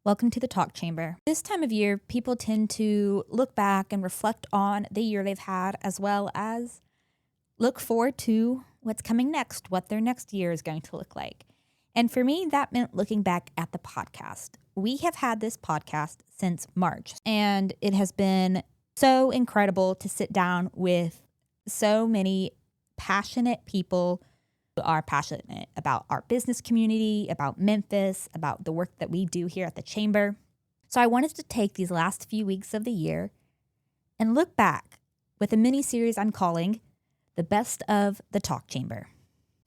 Welcome to the Talk Chamber. This time of year, people tend to look back and reflect on the year they've had, as well as look forward to what's coming next, what their next year is going to look like. And for me, that meant looking back at the podcast. We have had this podcast since March, and it has been so incredible to sit down with so many passionate people who are passionate about our business community, about Memphis, about the work that we do here at the Chamber. So I wanted to take these last few weeks of the year and look back with a mini series I'm calling The Best of the Talk Chamber.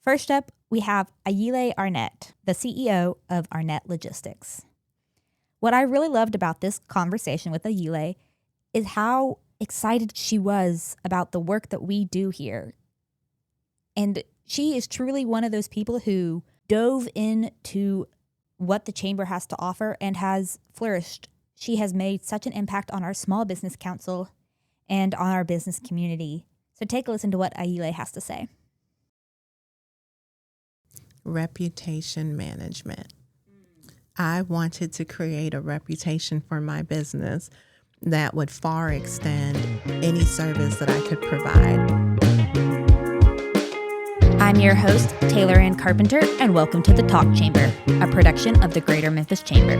First up, we have Ayile Arnett, the CEO of Arnett Logistics. What I really loved about this conversation with Ayile is how excited she was about the work that we do here. And she is truly one of those people who dove into what the Chamber has to offer and has flourished. She has made such an impact on our Small Business Council and on our business community. So take a listen to what Ayile has to say. Reputation management. I wanted to create a reputation for my business that would far extend any service that I could provide. I'm your host, Taylor Ann Carpenter, and welcome to The Talk Chamber, a production of the Greater Memphis Chamber.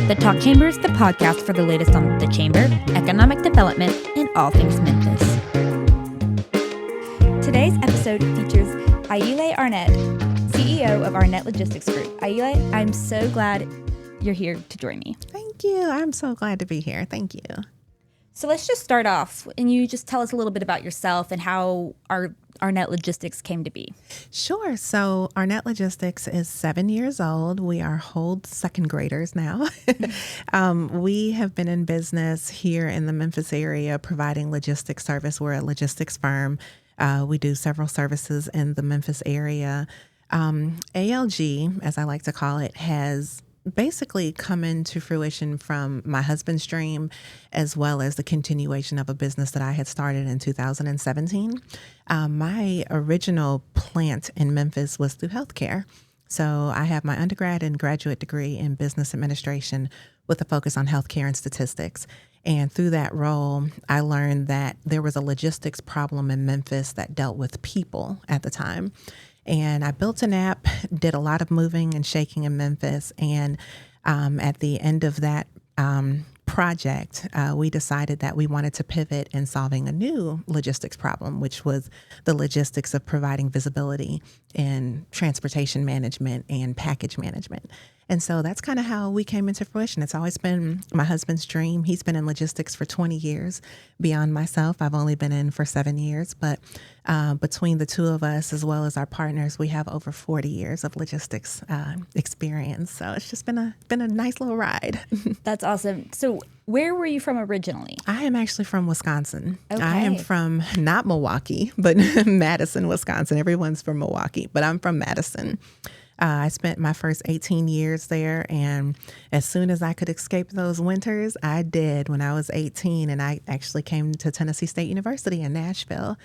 The Talk Chamber is the podcast for the latest on the Chamber, economic development, and all things Memphis. Today's episode features Ayile Arnett, CEO of Arnett Logistics Group. Ayile, I'm so glad you're here to join me. Thank you. I'm so glad to be here. Thank you. So let's just start off, and you just tell us a little bit about yourself and how Arnett Logistics came to be. Sure. So Arnett Logistics is 7 years old. We are whole second graders now. We have been in business here in the Memphis area providing logistics service. We're a logistics firm. We do several services in the Memphis area. ALG, as I like to call it, has basically come into fruition from my husband's dream, as well as the continuation of a business that I had started in 2017. My original plant in Memphis was through healthcare. So I have my undergrad and graduate degree in business administration with a focus on healthcare and statistics. And through that role, I learned that there was a logistics problem in Memphis that dealt with people at the time. And I built an app, did a lot of moving and shaking in Memphis. And at the end of that project, we decided that we wanted to pivot in solving a new logistics problem, which was the logistics of providing visibility in transportation management and package management. And so that's kind of how we came into fruition. It's always been my husband's dream. He's been in logistics for 20 years. Beyond myself, I've only been in for 7 years. But between the two of us, as well as our partners, we have over 40 years of logistics experience. So it's just been a nice little ride. That's awesome. So where were you from originally? I am actually from Wisconsin. Okay. I am from not Milwaukee, but Madison, Wisconsin. Everyone's from Milwaukee, but I'm from Madison. I spent my first 18 years there, and as soon as I could escape those winters, I did when I was 18, and I actually came to Tennessee State University in Nashville,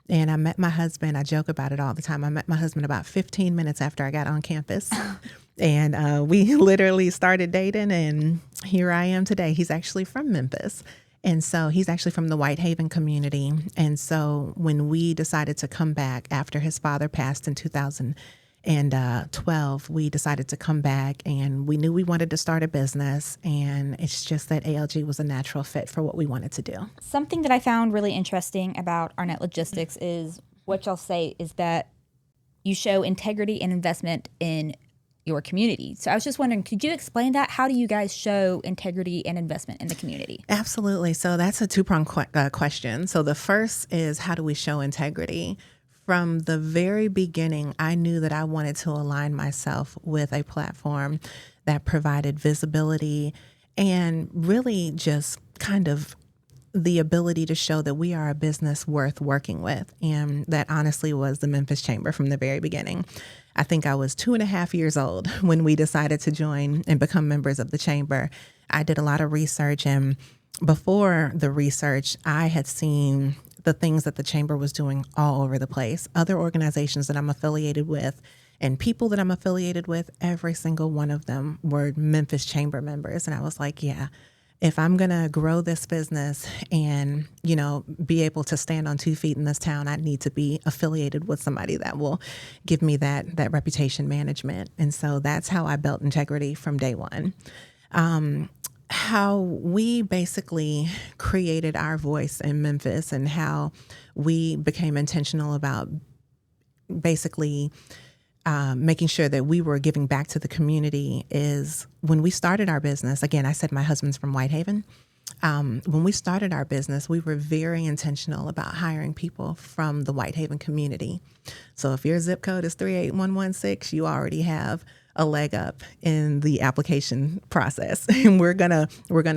and I met my husband. I joke about it all the time. I met my husband about 15 minutes after I got on campus, and we literally started dating, and here I am today. He's actually from Memphis. And so he's actually from the Whitehaven community. And so when we decided to come back after his father passed in 2012, we decided to come back, and we knew we wanted to start a business, and it's just that ALG was a natural fit for what we wanted to do. Something that I found really interesting about Arnett Logistics is what y'all say is that you show integrity and investment in your community. So I was just wondering, could you explain that? How do you guys show integrity and investment in the community? Absolutely. So that's a two-pronged question. So the first is, how do we show integrity? From the very beginning, I knew that I wanted to align myself with a platform that provided visibility and really just kind of the ability to show that we are a business worth working with. And that honestly was the Memphis Chamber from the very beginning. I think I was 2.5 years old when we decided to join and become members of the Chamber. I did a lot of research, and before the research, I had seen the things that the Chamber was doing all over the place. Other organizations that I'm affiliated with And people that I'm affiliated with, every single one of them were Memphis Chamber members. And I was like, yeah, if I'm going to grow this business and, be able to stand on 2 feet in this town, I need to be affiliated with somebody that will give me that reputation management. And so that's how I built integrity from day one. How we basically created our voice in Memphis and how we became intentional about basically making sure that we were giving back to the community is when we started our business. Again, I said my husband's from Whitehaven. When we started our business, we were very intentional about hiring people from the Whitehaven community. So if your zip code is 38116, you already have a leg up in the application process. And we're gonna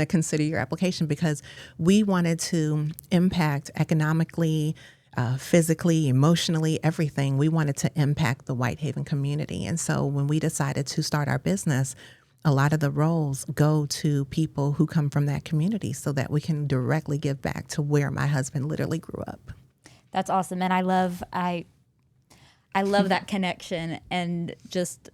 consider your application because we wanted to impact economically, physically, emotionally, everything. We wanted to impact the Whitehaven community. And so when we decided to start our business, a lot of the roles go to people who come from that community so that we can directly give back to where my husband literally grew up. That's awesome. And I love that connection, and just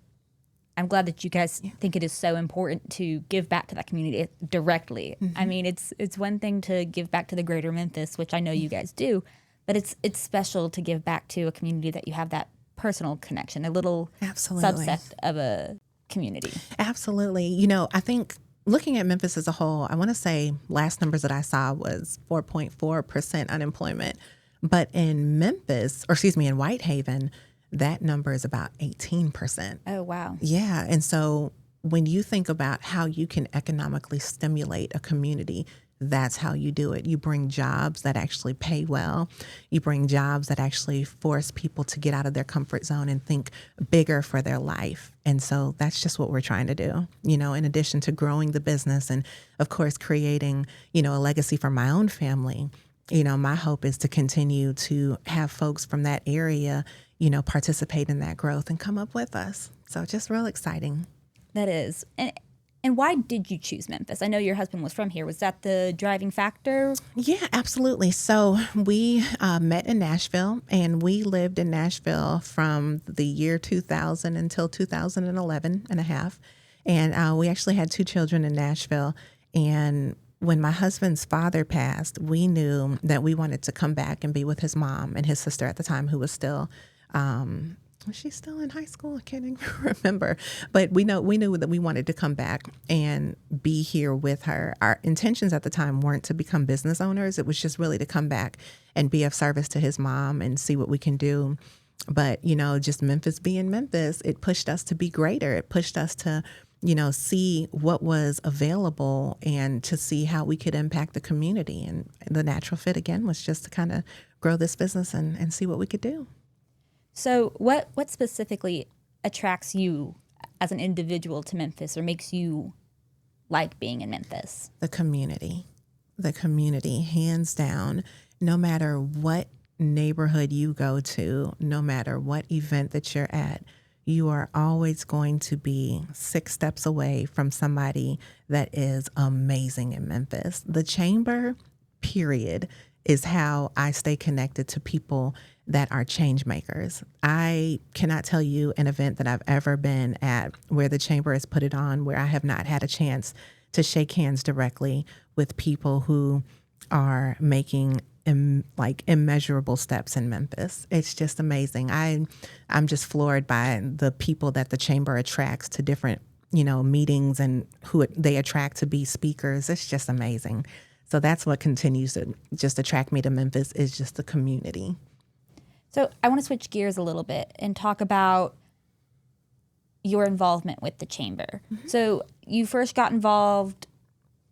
I'm glad that you guys think it is so important to give back to that community directly. Mm-hmm. I mean, it's one thing to give back to the greater Memphis, which I know you guys do, but it's special to give back to a community that you have that personal connection, a little subset of a community. Absolutely. I think looking at Memphis as a whole, I want to say last numbers that I saw was 4.4% unemployment. But in in Whitehaven, that number is about 18%. Oh, wow. Yeah. And so when you think about how you can economically stimulate a community, that's how you do it. You bring jobs that actually pay well. You bring jobs that actually force people to get out of their comfort zone and think bigger for their life. And so that's just what we're trying to do, in addition to growing the business and, of course, creating, a legacy for my own family. My hope is to continue to have folks from that area, participate in that growth and come up with us. So just real exciting. That is. And why did you choose Memphis? I know your husband was from here. Was that the driving factor? Yeah, absolutely. So we met in Nashville, and we lived in Nashville from the year 2000 until 2011 and a half. And we actually had 2 children in Nashville. And when my husband's father passed, we knew that we wanted to come back and be with his mom and his sister at the time, who was still was she still in high school? I can't even remember. But we knew that we wanted to come back and be here with her. Our intentions at the time weren't to become business owners. It was just really to come back and be of service to his mom and see what we can do. But, just Memphis being Memphis, it pushed us to be greater. It pushed us to, see what was available and to see how we could impact the community. And the natural fit, again, was just to kind of grow this business and see what we could do. So what specifically attracts you as an individual to Memphis or makes you like being in Memphis? The community, hands down. No matter what neighborhood you go to, no matter what event that you're at, you are always going to be 6 steps away from somebody that is amazing in Memphis. The Chamber, period, is how I stay connected to people that are change makers. I cannot tell you an event that I've ever been at where the Chamber has put it on where I have not had a chance to shake hands directly with people who are making immeasurable steps in Memphis. It's just amazing. I'm just floored by the people that the Chamber attracts to different, meetings and who they attract to be speakers. It's just amazing. So that's what continues to just attract me to Memphis, is just the community. So I want to switch gears a little bit and talk about your involvement with the Chamber. Mm-hmm. So you first got involved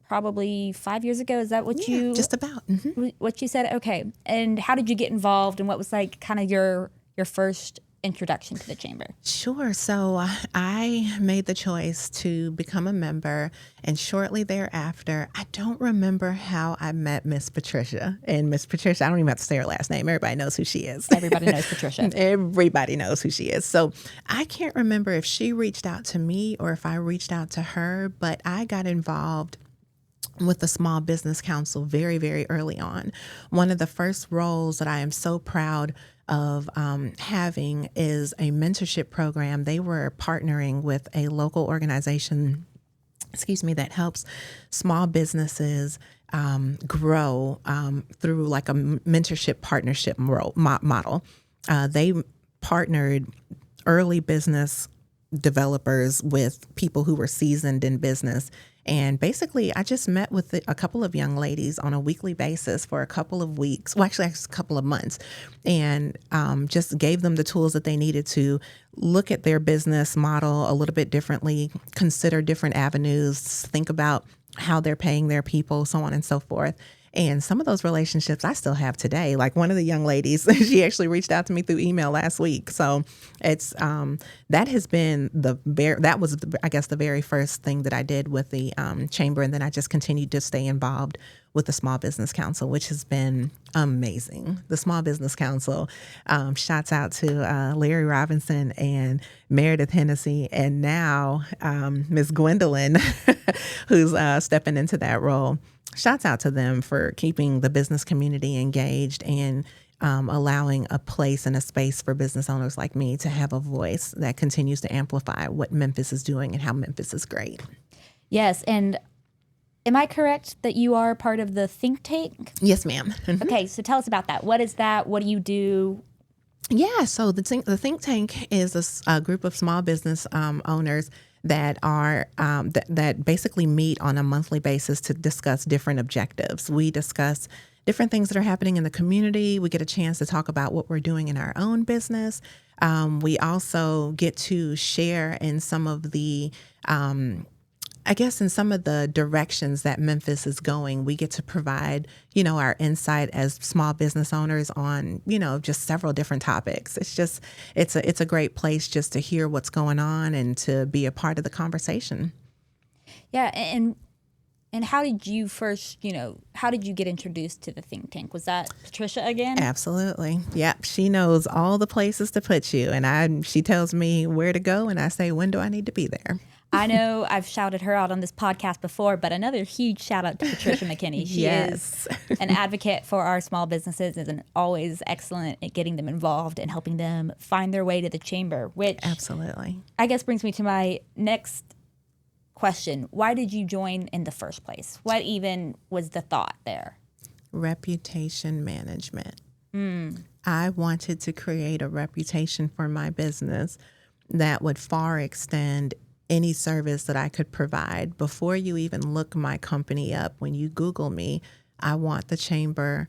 probably 5 years ago. Is that what you... just about. Mm-hmm. What you said? Okay. And how did you get involved, and what was kind of your first introduction to the Chamber? Sure. So I made the choice to become a member, and shortly thereafter, I don't remember how I met Miss Patricia. And Miss Patricia, I don't even have to say her last name. Everybody knows who she is. Everybody knows Patricia. Everybody knows who she is. So I can't remember if she reached out to me or if I reached out to her, but I got involved with the Small Business Council very, very early on. One of the first roles that I am so proud of having is a mentorship program. They were partnering with a local organization, that helps small businesses grow through like a mentorship partnership model. They partnered early business developers with people who were seasoned in business. And basically, I just met with a couple of young ladies on a weekly basis for a couple of weeks, well, actually, a couple of months, and just gave them the tools that they needed to look at their business model a little bit differently, consider different avenues, think about how they're paying their people, so on and so forth. And some of those relationships I still have today. Like one of the young ladies, she actually reached out to me through email last week. So it's that has been that was I guess the very first thing that I did with the chamber, and then I just continued to stay involved with the Small Business Council, which has been amazing. The Small Business Council, shouts out to Larry Robinson and Meredith Hennessy, and now Ms. Gwendolyn, who's stepping into that role. Shouts out to them for keeping the business community engaged and allowing a place and a space for business owners like me to have a voice that continues to amplify what Memphis is doing and how Memphis is great. Yes, and am I correct that you are part of the think tank? Yes, ma'am. Okay, so tell us about that. What is that? What do you do? Yeah, so the think tank is a group of small business owners that are that basically meet on a monthly basis to discuss different objectives. We discuss different things that are happening in the community. We get a chance to talk about what we're doing in our own business. We also get to share in some of the in some of the directions that Memphis is going. We get to provide, our insight as small business owners on, just several different topics. It's a great place just to hear what's going on and to be a part of the conversation. Yeah. And how did you first, how did you get introduced to the think tank? Was that Patricia again? Absolutely. Yep. She knows all the places to put you. And she tells me where to go. And I say, when do I need to be there? I know I've shouted her out on this podcast before, but another huge shout out to Patricia McKinney. She is an advocate for our small businesses and always excellent at getting them involved and helping them find their way to the chamber, which absolutely, I guess brings me to my next question. Why did you join in the first place? What even was the thought there? Reputation management. I wanted to create a reputation for my business that would far extend any service that I could provide. Before you even look my company up, when you Google me, I want the chamber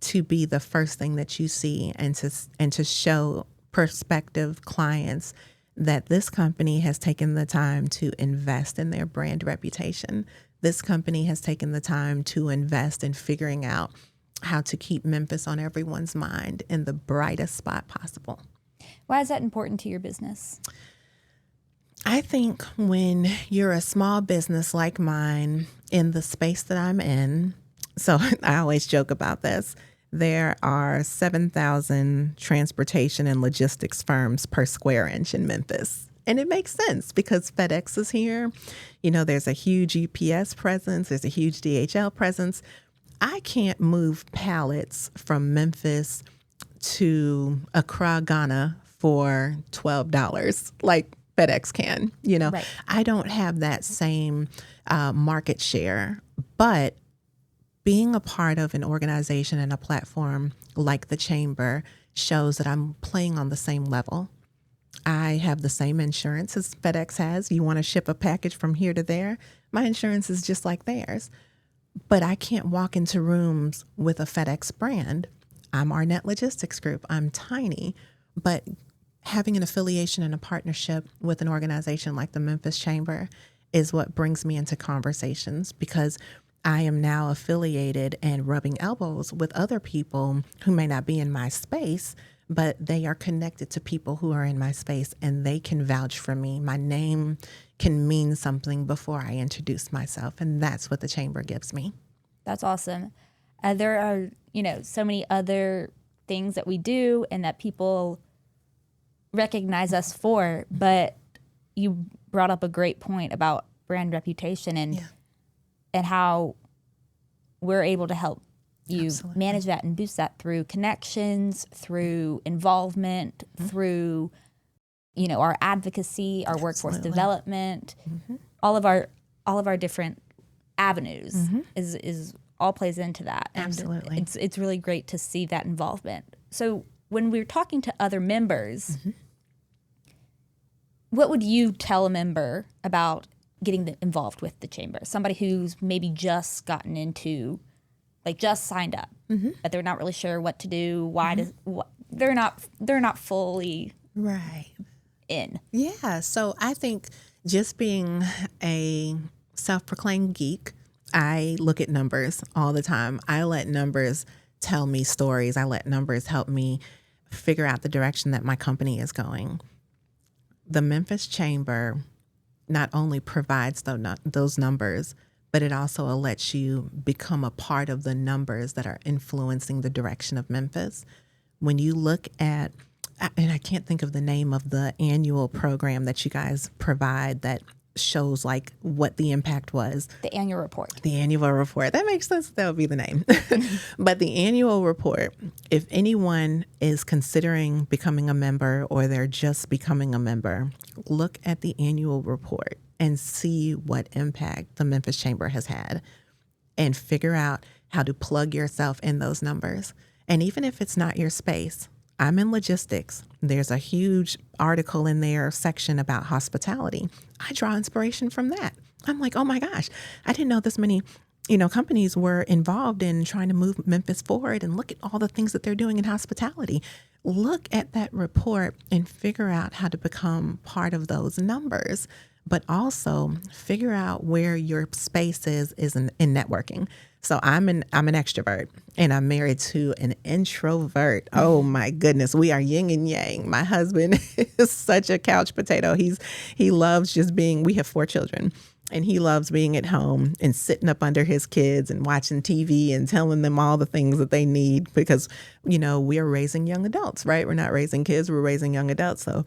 to be the first thing that you see and to show prospective clients that this company has taken the time to invest in their brand reputation. This company has taken the time to invest in figuring out how to keep Memphis on everyone's mind in the brightest spot possible. Why is that important to your business? I think when you're a small business like mine in the space that I'm in, so I always joke about this, there are 7,000 transportation and logistics firms per square inch in Memphis. And it makes sense because FedEx is here. There's a huge UPS presence. There's a huge DHL presence. I can't move pallets from Memphis to Accra, Ghana for $12 like FedEx can. Right. I don't have that same market share, but being a part of an organization and a platform like the Chamber shows that I'm playing on the same level. I have the same insurance as FedEx has. You want to ship a package from here to there, my insurance is just like theirs. But I can't walk into rooms with a FedEx brand. I'm Arnett Logistics Group. I'm tiny, but having an affiliation and a partnership with an organization like the Memphis Chamber is what brings me into conversations, because I am now affiliated and rubbing elbows with other people who may not be in my space, but they are connected to people who are in my space and they can vouch for me. My name can mean something before I introduce myself, and that's what the Chamber gives me. That's awesome. There are, so many other things that we do and that people recognize us for, but you brought up a great point about brand reputation, and and how we're able to help you Absolutely. manage that and boost that through connections, through involvement, through, our advocacy, our workforce Absolutely. development, all of our different avenues is all plays into that. And Absolutely. it's really great to see that involvement. So when we're talking to other members, what would you tell a member about getting involved with the chamber? Somebody who's maybe just gotten into, just signed up, but they're not really sure what to do. They're not fully Right. in. Yeah. So I think just being a self-proclaimed geek, I look at numbers all the time. I let numbers tell me stories. I let numbers help me figure out the direction that my company is going. The Memphis Chamber not only provides those numbers, but it also lets you become a part of the numbers that are influencing the direction of Memphis. When you look at, and I can't think of the name of the annual program that you guys provide that shows what the impact was. The annual report. The annual report. That makes sense. That would be the name. But the annual report, if anyone is considering becoming a member or they're just becoming a member, look at the annual report and see what impact the Memphis Chamber has had and figure out how to plug yourself in those numbers. And even if it's not your space, I'm in logistics. There's a huge article in their section about hospitality. I draw inspiration from that. I'm like, oh my gosh, I didn't know this many, companies were involved in trying to move Memphis forward, and look at all the things that they're doing in hospitality. Look at that report and figure out how to become part of those numbers, but also figure out where your space is in networking. So I'm an extrovert, and I'm married to an introvert. Oh my goodness, we are yin and yang. My husband is such a couch potato. He loves just being. We have 4 children, and he loves being at home and sitting up under his kids and watching TV and telling them all the things that they need because we are raising young adults, right? We're not raising kids, we're raising young adults. So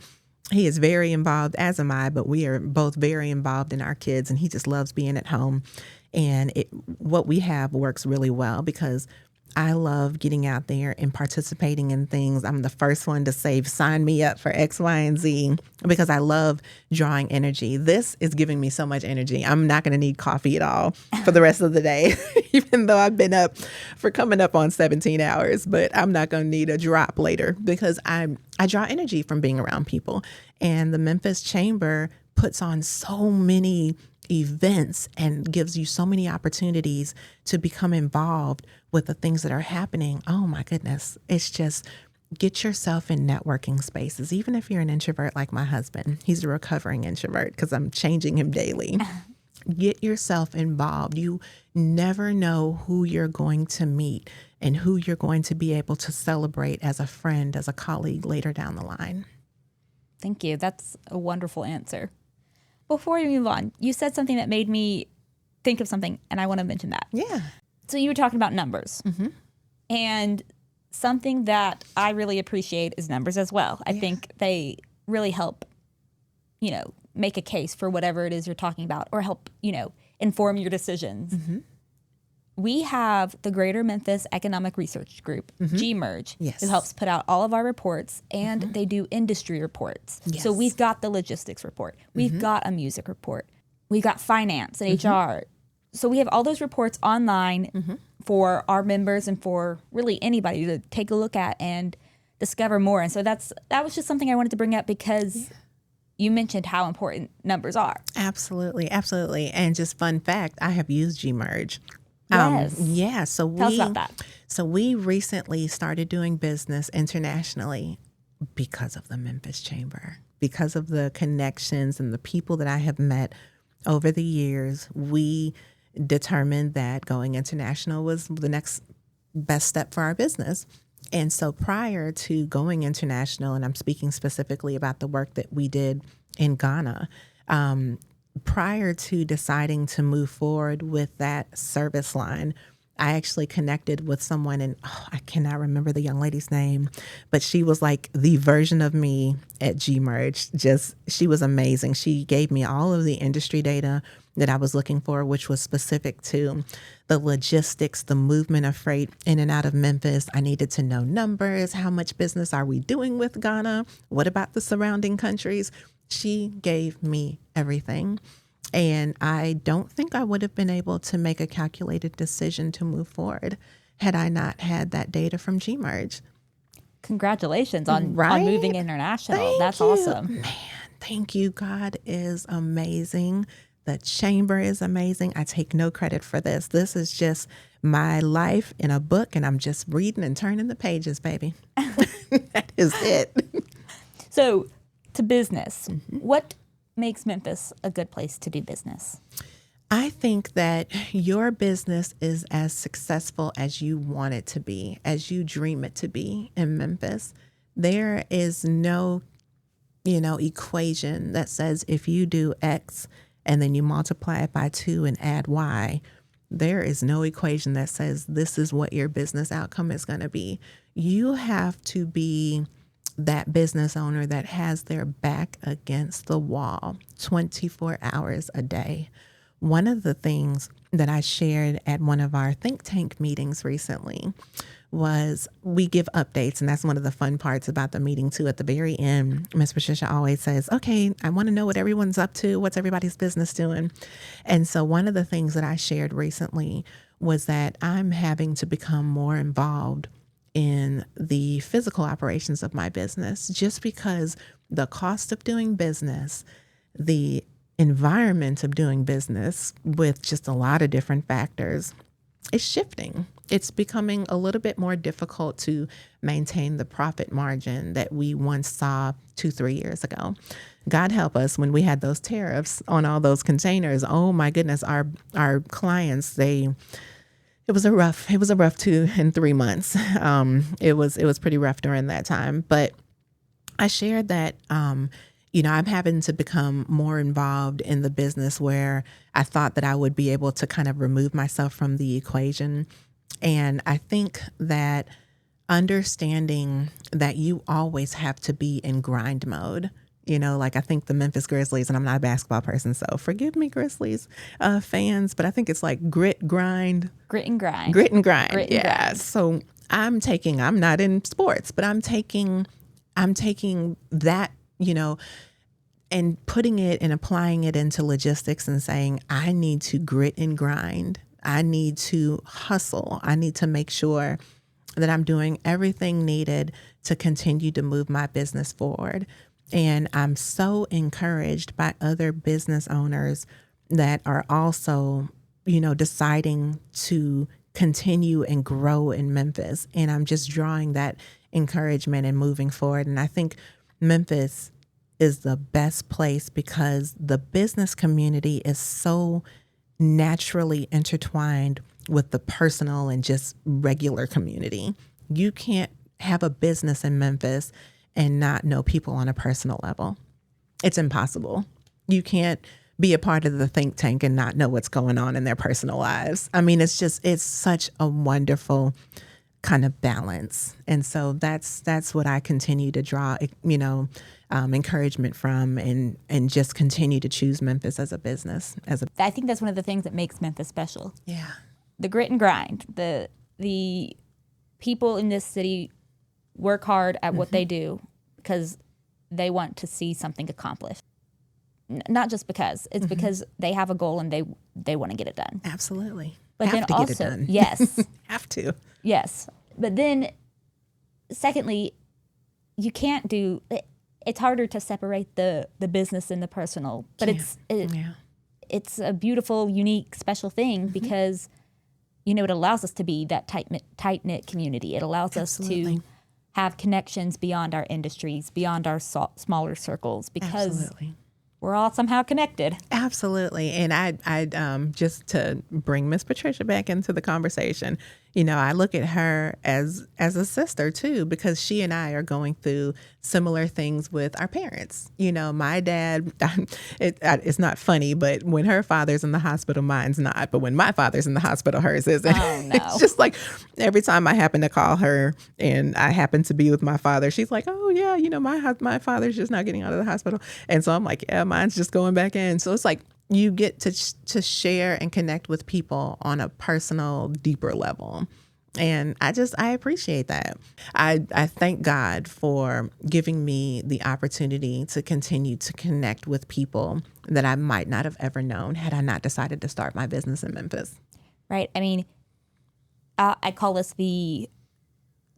he is very involved, as am I, but we are both very involved in our kids, and he just loves being at home. And what we have works really well because I love getting out there and participating in things. I'm the first one to say, sign me up for X, Y, and Z because I love drawing energy. This is giving me so much energy. I'm not going to need coffee at all for the rest of the day, even though I've been up for coming up on 17 hours, but I'm not going to need a drop later because I draw energy from being around people. And the Memphis Chamber puts on so many events and gives you so many opportunities to become involved with the things that are happening. Oh my goodness. It's just get yourself in networking spaces. Even if you're an introvert like my husband, he's a recovering introvert because I'm changing him daily. Get yourself involved. You never know who you're going to meet and who you're going to be able to celebrate as a friend, as a colleague later down the line. Thank you. That's a wonderful answer. Before we move on, you said something that made me think of something, and I want to mention that. Yeah. So you were talking about numbers. And something that I really appreciate is numbers as well. I think they really help, make a case for whatever it is you're talking about or help, inform your decisions. We have the Greater Memphis Economic Research Group, GMERGE, Yes. who helps put out all of our reports, and they do industry reports. Yes. So we've got the logistics report. We've got a music report. We've got finance and HR. So we have all those reports online for our members and for really anybody to take a look at and discover more. And so that was just something I wanted to bring up because you mentioned how important numbers are. Absolutely. Absolutely. And just fun fact, I have used GMERGE. Yes. So Tell us about that. So we recently started doing business internationally because of the Memphis Chamber, because of the connections and the people that I have met over the years. We determined that going international was the next best step for our business. And so prior to going international, and I'm speaking specifically about the work that we did in Ghana, prior to deciding to move forward with that service line, I actually connected with someone, and I cannot remember the young lady's name, but she was like the version of me at Gmerge. She was amazing. She gave me all of the industry data that I was looking for, which was specific to the logistics, the movement of freight in and out of Memphis. I needed to know numbers. How much business are we doing with Ghana? What about the surrounding countries? She gave me everything. And I don't think I would have been able to make a calculated decision to move forward had I not had that data from Gmerge. Congratulations on moving international. That's awesome. Man, thank you. God is amazing. The chamber is amazing. I take no credit for this. This is just my life in a book, and I'm just reading and turning the pages, baby. That is it. So, to business, what makes Memphis a good place to do business? I think that your business is as successful as you want it to be, as you dream it to be in Memphis. There is no, equation that says if you do X and then you multiply it by 2 and add Y. There is no equation that says this is what your business outcome is going to be. You have to be that business owner that has their back against the wall 24 hours a day. One of the things that I shared at one of our think tank meetings recently was we give updates, and that's one of the fun parts about the meeting too. At the very end, Miss Patricia always says, okay, I want to know what everyone's up to. What's everybody's business doing? And so one of the things that I shared recently was that I'm having to become more involved in the physical operations of my business, just because the cost of doing business, the environment of doing business with just a lot of different factors is shifting. It's becoming a little bit more difficult to maintain the profit margin that we once saw 2-3 years ago. God help us when we had those tariffs on all those containers. Oh my goodness, our clients, it was a rough 2 and 3 months. It was pretty rough during that time. But I shared that, I'm having to become more involved in the business where I thought that I would be able to kind of remove myself from the equation. And I think that understanding that you always have to be in grind mode. I think the Memphis Grizzlies, and I'm not a basketball person, so forgive me, Grizzlies fans, but I think it's like grit, grind. Grit and grind. Grit and grind. Grit and Yeah. grind. So I'm not in sports, but I'm taking that, and putting it and applying it into logistics and saying, I need to grit and grind. I need to hustle. I need to make sure that I'm doing everything needed to continue to move my business forward. And I'm so encouraged by other business owners that are also, deciding to continue and grow in Memphis. And I'm just drawing that encouragement and moving forward. And I think Memphis is the best place because the business community is so naturally intertwined with the personal and just regular community. You can't have a business in Memphis and not know people on a personal level. It's impossible. You can't be a part of the think tank and not know what's going on in their personal lives. I mean, it's such a wonderful kind of balance. And so that's what I continue to draw, encouragement from and just continue to choose Memphis as a business. I think that's one of the things that makes Memphis special. Yeah. The grit and grind. The people in this city work hard at what they do because they want to see something accomplished. Not just because. It's because they have a goal and they want to get it done. Absolutely. But have then to also, get it done. Yes. Have to. Yes. But then, secondly, you can't do. It's harder to separate the business and the personal. But it's a beautiful, unique, special thing because, it allows us to be that tight-knit community. It allows us to have connections beyond our industries, beyond our smaller circles because we're all somehow connected. Absolutely. And I just to bring Miss Patricia back into the conversation, I look at her as a sister too, because she and I are going through similar things with our parents. My dad, it's not funny, but when her father's in the hospital, mine's not. But when my father's in the hospital, hers isn't. Oh, no. It's just like every time I happen to call her and I happen to be with my father, she's like, oh yeah, my father's just not getting out of the hospital. And so I'm like, yeah, mine's just going back in. So it's like, you get to share and connect with people on a personal, deeper level. And I appreciate that. I thank God for giving me the opportunity to continue to connect with people that I might not have ever known had I not decided to start my business in Memphis. Right. I mean, I call this the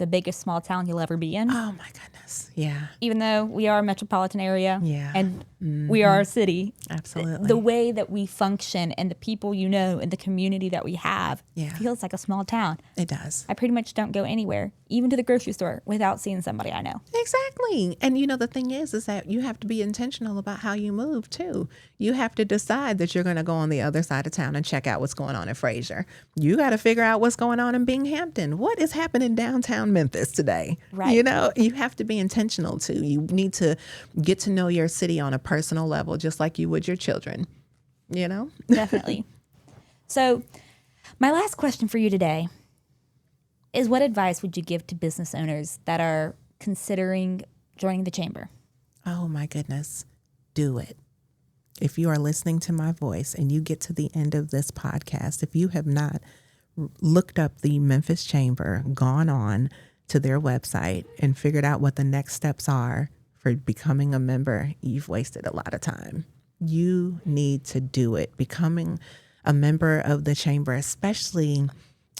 biggest small town you'll ever be in. Oh my goodness. Yeah. Even though we are a metropolitan area, Yeah. and we are a city. Absolutely. The way that we function and the people and the community that we have feels like a small town. It does. I pretty much don't go anywhere, even to the grocery store, without seeing somebody I know. Exactly. And the thing is that you have to be intentional about how you move too. You have to decide that you're going to go on the other side of town and check out what's going on in Fraser. You got to figure out what's going on in Binghamton. What is happening downtown Memphis today? Right. You have to be intentional too. You need to get to know your city on a personal level, just like you would your children, Definitely. So my last question for you today is, what advice would you give to business owners that are considering joining the chamber? Oh my goodness. Do it. If you are listening to my voice and you get to the end of this podcast, if you have not looked up the Memphis Chamber, gone on to their website and figured out what the next steps are for becoming a member, you've wasted a lot of time. You need to do it. Becoming a member of the chamber, especially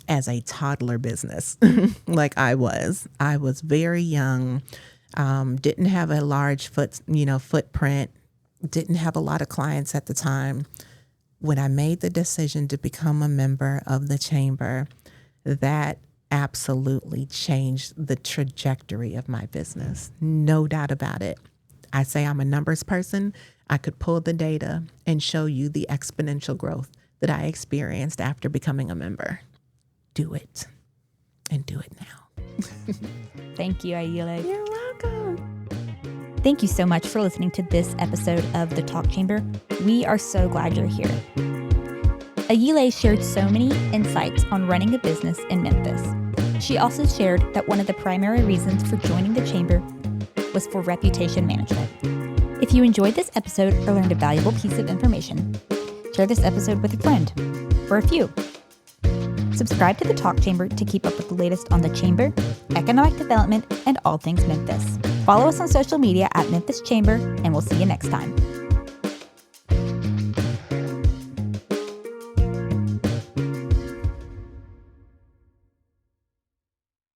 as a toddler business like I was very young, didn't have a large footprint, didn't have a lot of clients at the time. When I made the decision to become a member of the chamber, that absolutely changed the trajectory of my business. No doubt about it. I say I'm a numbers person. I could pull the data and show you the exponential growth that I experienced after becoming a member. Do it, and do it now. Thank you, Ayile. You're welcome. Thank you so much for listening to this episode of The Talk Chamber. We are so glad you're here. Ayile shared so many insights on running a business in Memphis. She also shared that one of the primary reasons for joining the chamber was for reputation management. If you enjoyed this episode or learned a valuable piece of information, share this episode with a friend or a few. Subscribe to the Talk Chamber to keep up with the latest on the chamber, economic development, and all things Memphis. Follow us on social media at Memphis Chamber, and we'll see you next time.